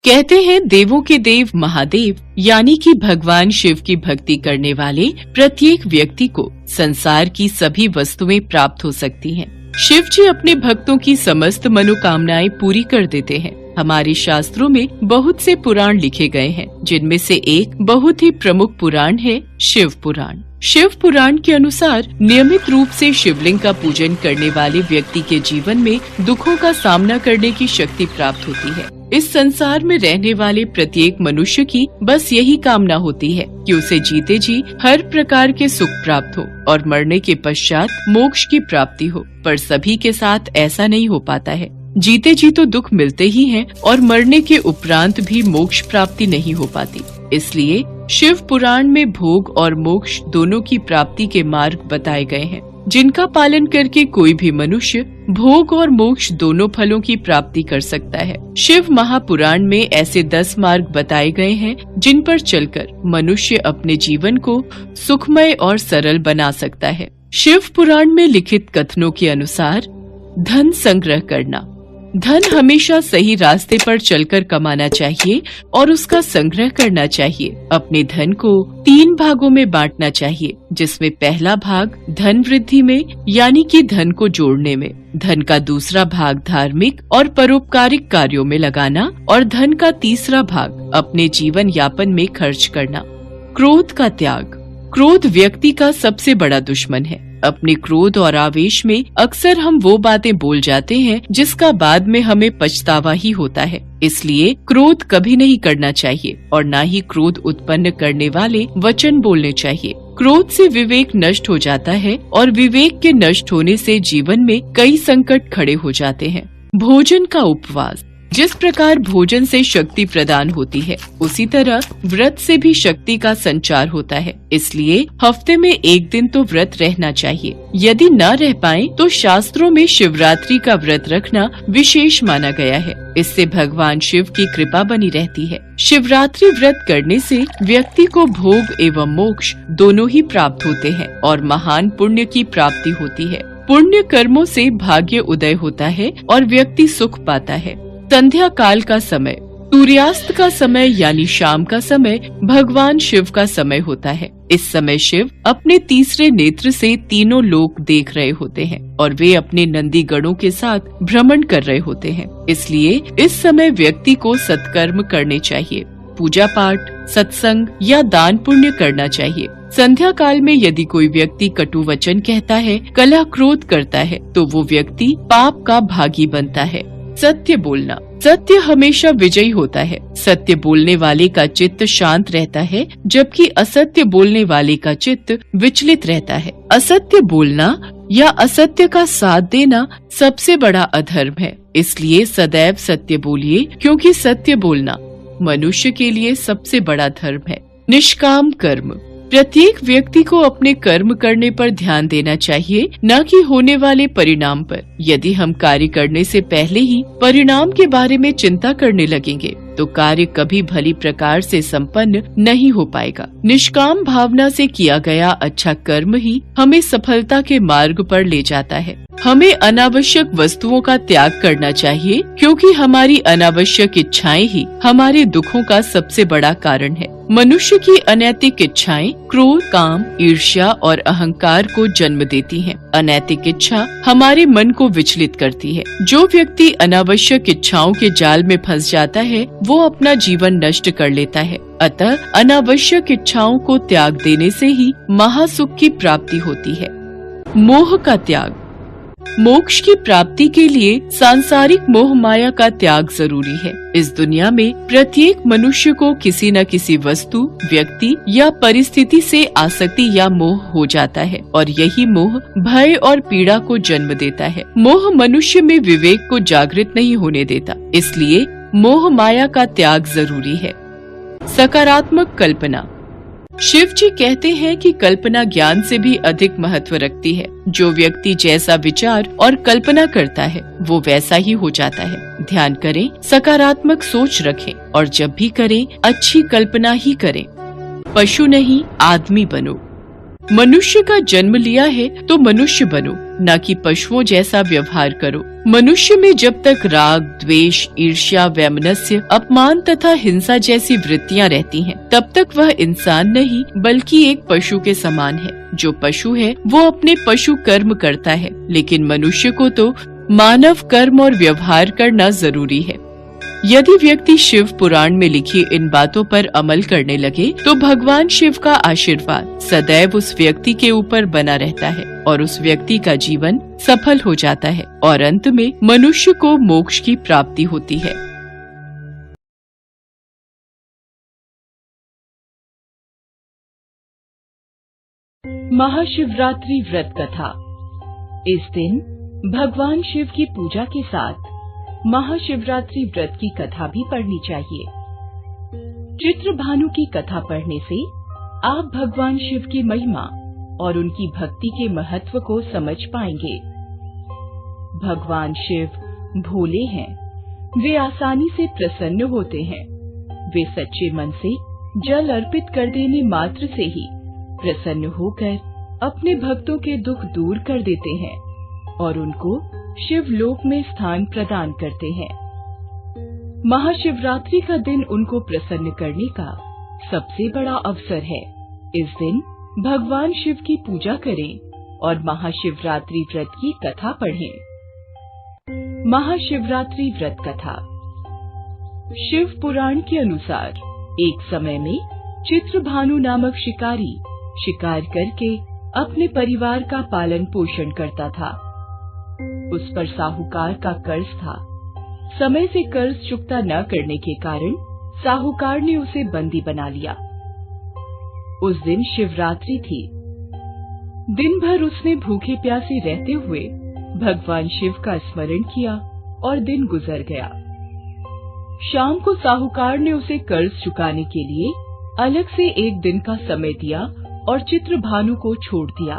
कहते हैं देवों के देव महादेव यानी कि भगवान शिव की भक्ति करने वाले प्रत्येक व्यक्ति को संसार की सभी वस्तुएं प्राप्त हो सकती हैं। शिव जी अपने भक्तों की समस्त मनोकामनाएं पूरी कर देते हैं। हमारे शास्त्रों में बहुत से पुराण लिखे गए हैं, जिनमें से एक बहुत ही प्रमुख पुराण है शिव पुराण। शिव पुराण के अनुसार नियमित रूप से शिवलिंग का पूजन करने वाले व्यक्ति के जीवन में दुखों का सामना करने की शक्ति प्राप्त होती है। इस संसार में रहने वाले प्रत्येक मनुष्य की बस यही कामना होती है कि उसे जीते जी हर प्रकार के सुख प्राप्त हो और मरने के पश्चात मोक्ष की प्राप्ति हो, पर सभी के साथ ऐसा नहीं हो पाता है। जीते जी तो दुख मिलते ही हैं और मरने के उपरांत भी मोक्ष प्राप्ति नहीं हो पाती। इसलिए शिव पुराण में भोग और मोक्ष दोनों की प्राप्ति के मार्ग बताए गए हैं, जिनका पालन करके कोई भी मनुष्य भोग और मोक्ष दोनों फलों की प्राप्ति कर सकता है। शिव महापुराण में ऐसे 10 मार्ग बताए गए हैं, जिन पर चलकर मनुष्य अपने जीवन को सुखमय और सरल बना सकता है। शिव पुराण में लिखित कथनों के अनुसार धन संग्रह करना। धन हमेशा सही रास्ते पर चलकर कमाना चाहिए और उसका संग्रह करना चाहिए। अपने धन को 3 भागों में बांटना चाहिए, जिसमें पहला भाग धन वृद्धि में यानी कि धन को जोड़ने में, धन का दूसरा भाग धार्मिक और परोपकारिक कार्यों में लगाना और धन का तीसरा भाग अपने जीवन यापन में खर्च करना। क्रोध का त्याग। क्रोध व्यक्ति का सबसे बड़ा दुश्मन है। अपने क्रोध और आवेश में अक्सर हम वो बातें बोल जाते हैं जिसका बाद में हमें पछतावा ही होता है। इसलिए क्रोध कभी नहीं करना चाहिए और न ही क्रोध उत्पन्न करने वाले वचन बोलने चाहिए। क्रोध से विवेक नष्ट हो जाता है और विवेक के नष्ट होने से जीवन में कई संकट खड़े हो जाते हैं। भोजन का उपवास। जिस प्रकार भोजन से शक्ति प्रदान होती है, उसी तरह व्रत से भी शक्ति का संचार होता है। इसलिए हफ्ते में 1 दिन तो व्रत रहना चाहिए। यदि न रह पाए तो शास्त्रों में शिवरात्रि का व्रत रखना विशेष माना गया है। इससे भगवान शिव की कृपा बनी रहती है। शिवरात्रि व्रत करने से व्यक्ति को भोग एवं मोक्ष दोनों ही प्राप्त होते हैं और महान पुण्य की प्राप्ति होती है। पुण्य कर्मों से भाग्य उदय होता है और व्यक्ति सुख पाता है। संध्या काल का समय। सूर्यास्त का समय यानी शाम का समय भगवान शिव का समय होता है। इस समय शिव अपने तीसरे नेत्र से तीनों लोक देख रहे होते हैं और वे अपने नंदी गणों के साथ भ्रमण कर रहे होते हैं। इसलिए इस समय व्यक्ति को सत्कर्म करने चाहिए। पूजा पाठ, सत्संग या दान पुण्य करना चाहिए। संध्या काल में यदि कोई व्यक्ति कटु वचन कहता है, कलह क्रोध करता है, तो वो व्यक्ति पाप का भागी बनता है। सत्य बोलना। सत्य हमेशा विजयी होता है। सत्य बोलने वाले का चित्त शांत रहता है, जबकि असत्य बोलने वाले का चित्त विचलित रहता है। असत्य बोलना या असत्य का साथ देना सबसे बड़ा अधर्म है। इसलिए सदैव सत्य बोलिए, क्योंकि सत्य बोलना मनुष्य के लिए सबसे बड़ा धर्म है। निष्काम कर्म। प्रत्येक व्यक्ति को अपने कर्म करने पर ध्यान देना चाहिए, न कि होने वाले परिणाम पर। यदि हम कार्य करने से पहले ही परिणाम के बारे में चिंता करने लगेंगे तो कार्य कभी भली प्रकार से संपन्न नहीं हो पाएगा। निष्काम भावना से किया गया अच्छा कर्म ही हमें सफलता के मार्ग पर ले जाता है। हमें अनावश्यक वस्तुओं का त्याग करना चाहिए, क्योंकि हमारी अनावश्यक इच्छाएं ही हमारे दुखों का सबसे बड़ा कारण है। मनुष्य की अनैतिक इच्छाएं क्रोध, काम, ईर्ष्या और अहंकार को जन्म देती हैं। अनैतिक इच्छा हमारे मन को विचलित करती है। जो व्यक्ति अनावश्यक इच्छाओं के जाल में फंस जाता है, वो अपना जीवन नष्ट कर लेता है। अतः अनावश्यक इच्छाओं को त्याग देने से ही महासुख की प्राप्ति होती है। मोह का त्याग। मोक्ष की प्राप्ति के लिए सांसारिक मोह माया का त्याग जरूरी है। इस दुनिया में प्रत्येक मनुष्य को किसी न किसी वस्तु, व्यक्ति या परिस्थिति से आसक्ति या मोह हो जाता है और यही मोह भय और पीड़ा को जन्म देता है। मोह मनुष्य में विवेक को जागृत नहीं होने देता, इसलिए मोह माया का त्याग जरूरी है। सकारात्मक कल्पना। शिव जी कहते हैं कि कल्पना ज्ञान से भी अधिक महत्व रखती है। जो व्यक्ति जैसा विचार और कल्पना करता है, वो वैसा ही हो जाता है। ध्यान करें, सकारात्मक सोच रखें और जब भी करें अच्छी कल्पना ही करें। पशु नहीं आदमी बनो। मनुष्य का जन्म लिया है तो मनुष्य बनो, न कि पशुओं जैसा व्यवहार करो। मनुष्य में जब तक राग, द्वेष, ईर्ष्या, वैमनस्य, अपमान तथा हिंसा जैसी वृत्तियां रहती हैं, तब तक वह इंसान नहीं बल्कि एक पशु के समान है। जो पशु है वो अपने पशु कर्म करता है, लेकिन मनुष्य को तो मानव कर्म और व्यवहार करना जरूरी है। यदि व्यक्ति शिव पुराण में लिखी इन बातों पर अमल करने लगे तो भगवान शिव का आशीर्वाद सदैव उस व्यक्ति के ऊपर बना रहता है और उस व्यक्ति का जीवन सफल हो जाता है और अंत में मनुष्य को मोक्ष की प्राप्ति होती है। महाशिवरात्रि व्रत कथा। इस दिन भगवान शिव की पूजा के साथ महाशिवरात्रि व्रत की कथा भी पढ़नी चाहिए। चित्रभानु की कथा पढ़ने से आप भगवान शिव की महिमा और उनकी भक्ति के महत्व को समझ पाएंगे। भगवान शिव भोले हैं, वे आसानी से प्रसन्न होते हैं। वे सच्चे मन से जल अर्पित कर देने मात्र से ही प्रसन्न होकर अपने भक्तों के दुख दूर कर देते हैं और उनको शिवलोक में स्थान प्रदान करते हैं। महाशिवरात्रि का दिन उनको प्रसन्न करने का सबसे बड़ा अवसर है। इस दिन भगवान शिव की पूजा करें और महाशिवरात्रि व्रत की कथा पढ़ें। महाशिवरात्रि व्रत कथा। शिव पुराण के अनुसार एक समय में चित्रभानु नामक शिकारी शिकार करके अपने परिवार का पालन पोषण करता था। उस पर साहूकार का कर्ज था। समय से कर्ज चुकता न करने के कारण साहूकार ने उसे बंदी बना लिया। उस दिन शिवरात्रि थी। दिन भर उसने भूखे प्यासे रहते हुए भगवान शिव का स्मरण किया और दिन गुजर गया। शाम को साहूकार ने उसे कर्ज चुकाने के लिए अलग से एक दिन का समय दिया और चित्रभानु को छोड़ दिया।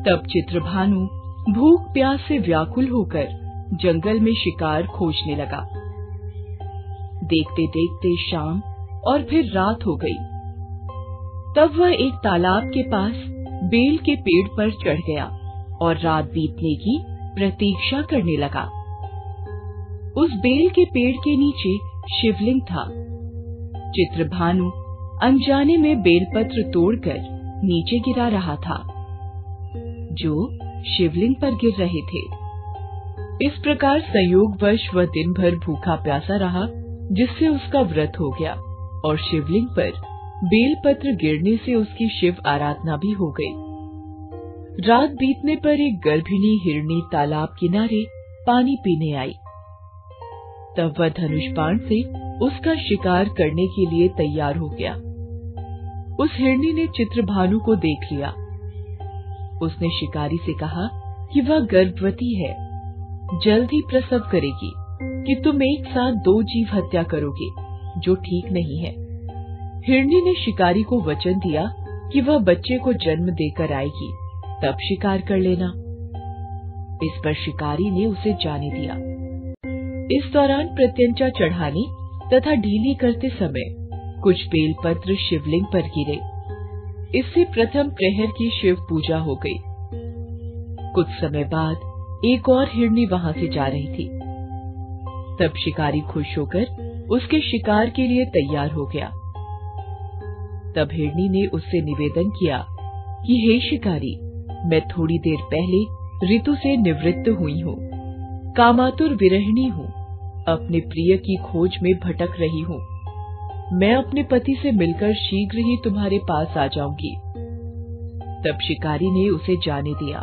तब चित्रभानु भूख प्यास से व्याकुल होकर जंगल में शिकार खोजने लगा। देखते देखते शाम और फिर रात हो गई। तब वह एक तालाब के पास बेल के पेड़ पर चढ़ गया और रात बीतने की प्रतीक्षा करने लगा। उस बेल के पेड़ के नीचे शिवलिंग था। चित्रभानु अनजाने में बेलपत्र तोड़कर नीचे गिरा रहा था, जो शिवलिंग पर गिर रहे थे। इस प्रकार संयोगवश वह दिन भर भूखा प्यासा रहा, जिससे उसका व्रत हो गया और शिवलिंग पर बेलपत्र गिरने से उसकी शिव आराधना भी हो गई। रात बीतने पर एक गर्भिणी हिरनी तालाब किनारे पानी पीने आई। तब वह धनुष बाण से उसका शिकार करने के लिए तैयार हो गया। उस हिरनी ने चित्रभानु को देख लिया। उसने शिकारी से कहा कि वह गर्भवती है, जल्द ही प्रसव करेगी, कि तुम एक साथ 2 जीव हत्या करोगे, जो ठीक नहीं है। हिरनी ने शिकारी को वचन दिया कि वह बच्चे को जन्म देकर आएगी, तब शिकार कर लेना। इस पर शिकारी ने उसे जाने दिया। इस दौरान प्रत्यंचा चढ़ाने तथा ढीली करते समय कुछ बेलपत्र शिवलिंग पर गिरे। इससे प्रथम प्रहर की शिव पूजा हो गई। कुछ समय बाद एक और हिरनी वहां से जा रही थी। तब शिकारी खुश होकर उसके शिकार के लिए तैयार हो गया। तब हिरनी ने उससे निवेदन किया कि हे शिकारी, मैं थोड़ी देर पहले ऋतु से निवृत्त हुई हूँ, कामातुर विरहिणी हूँ, अपने प्रिय की खोज में भटक रही हूँ। मैं अपने पति से मिलकर शीघ्र ही तुम्हारे पास आ जाऊंगी। तब शिकारी ने उसे जाने दिया।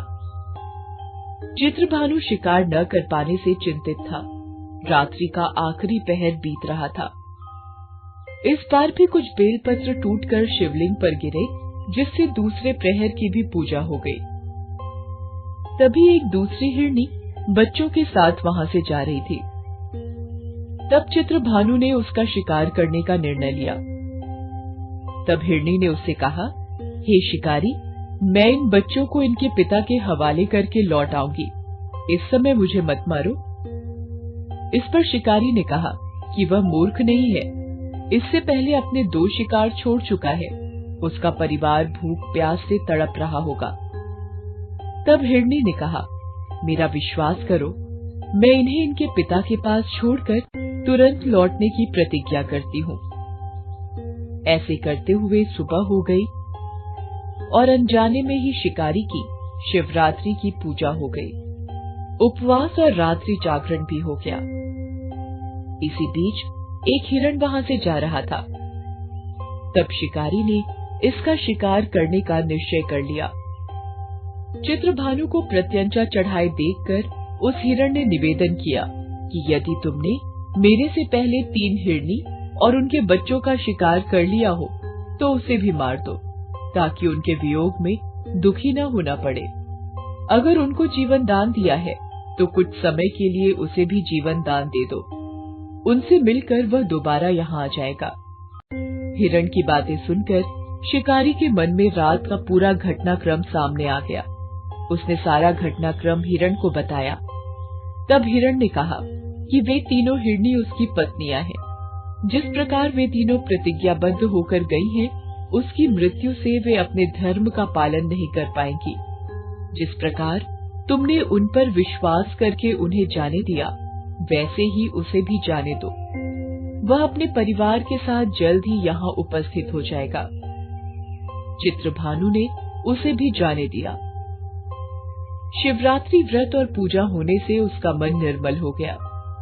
चित्रभानु शिकार न कर पाने से चिंतित था। रात्रि का आखिरी पहर बीत रहा था। इस बार भी कुछ बेलपत्र टूटकर शिवलिंग पर गिरे, जिससे दूसरे प्रहर की भी पूजा हो गई। तभी एक दूसरी हिरनी बच्चों के साथ वहां से जा रही थी। तब चित्रभानु ने उसका शिकार करने का निर्णय लिया। तब हिरनी ने उससे कहा, हे शिकारी, मैं इन बच्चों को इनके पिता के हवाले करके लौट आऊंगी। इस समय मुझे मत मारो। इस पर शिकारी ने कहा कि वह मूर्ख नहीं है, इससे पहले अपने 2 शिकार छोड़ चुका है। उसका परिवार भूख प्यास से तड़प रहा होगा। तब हिरनी ने कहा, मेरा विश्वास करो, मैं इन्हें इनके पिता के पास छोड़कर तुरंत लौटने की प्रतिज्ञा करती हूँ। ऐसे करते हुए सुबह हो गई और अनजाने में ही शिकारी की शिवरात्रि की पूजा हो गई। उपवास और रात्रि जागरण भी हो गया। इसी बीच एक हिरण वहां से जा रहा था। तब शिकारी ने इसका शिकार करने का निश्चय कर लिया। चित्रभानु को प्रत्यंचा चढ़ाए देखकर उस हिरण ने निवेदन किया कि यदि तुमने मेरे से पहले 3 हिरनी और उनके बच्चों का शिकार कर लिया हो तो उसे भी मार दो, ताकि उनके वियोग में दुखी न होना पड़े। अगर उनको जीवन दान दिया है तो कुछ समय के लिए उसे भी जीवन दान दे दो। उनसे मिलकर वह दोबारा यहाँ आ जाएगा। हिरण की बातें सुनकर शिकारी के मन में रात का पूरा घटनाक्रम सामने आ गया। उसने सारा घटनाक्रम हिरण को बताया। तब हिरण ने कहा कि वे तीनों हिरनी उसकी पत्नियां हैं। जिस प्रकार वे तीनों प्रतिज्ञाबद्ध होकर गई हैं, उसकी मृत्यु से वे अपने धर्म का पालन नहीं कर पाएंगी। जिस प्रकार तुमने उन पर विश्वास करके उन्हें जाने दिया, वैसे ही उसे भी जाने दो। वह अपने परिवार के साथ जल्द ही यहाँ उपस्थित हो जाएगा। चित्रभानु ने उसे भी जाने दिया। शिवरात्रि व्रत और पूजा होने से उसका मन निर्मल हो गया।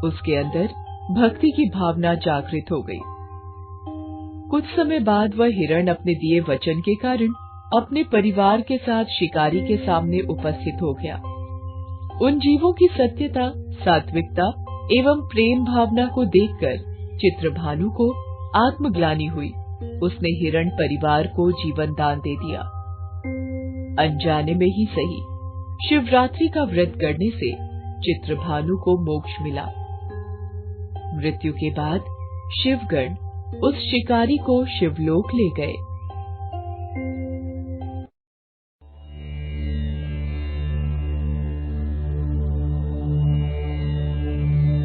उसके अंदर भक्ति की भावना जागृत हो गई। कुछ समय बाद वह हिरण अपने दिए वचन के कारण अपने परिवार के साथ शिकारी के सामने उपस्थित हो गया। उन जीवों की सत्यता, सात्विकता एवं प्रेम भावना को देखकर चित्रभानु को आत्मग्लानि हुई। उसने हिरण परिवार को जीवन दान दे दिया। अनजाने में ही सही, शिवरात्रि का व्रत करने से चित्रभानु को मोक्ष मिला। मृत्यु के बाद शिवगण उस शिकारी को शिवलोक ले गए।